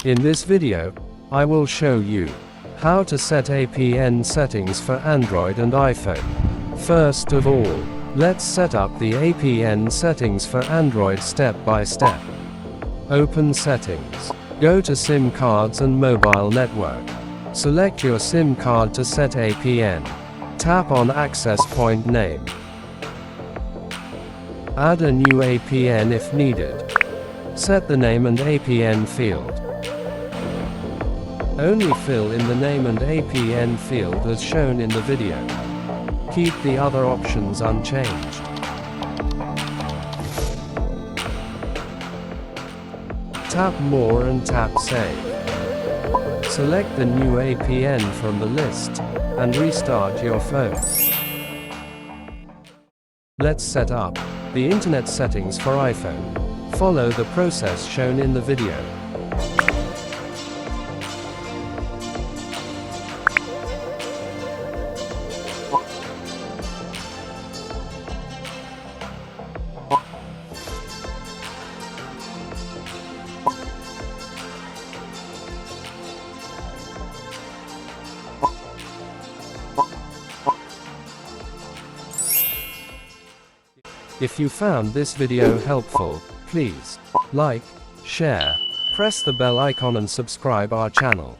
In this video, I will show you how to set APN settings for Android and iPhone. First of all, let's set up the APN settings for Android step by step. Open Settings. Go to SIM cards and mobile network. Select your SIM card to set APN. Tap on access point name. Add a new APN if needed. Set the name and APN field. Only fill in the name and APN field as shown in the video. Keep the other options unchanged. Tap More and tap Save. Select the new APN from the list, and restart your phone. Let's set up the internet settings for iPhone. Follow the process shown in the video. If you found this video helpful, please like, share, press the bell icon and subscribe our channel.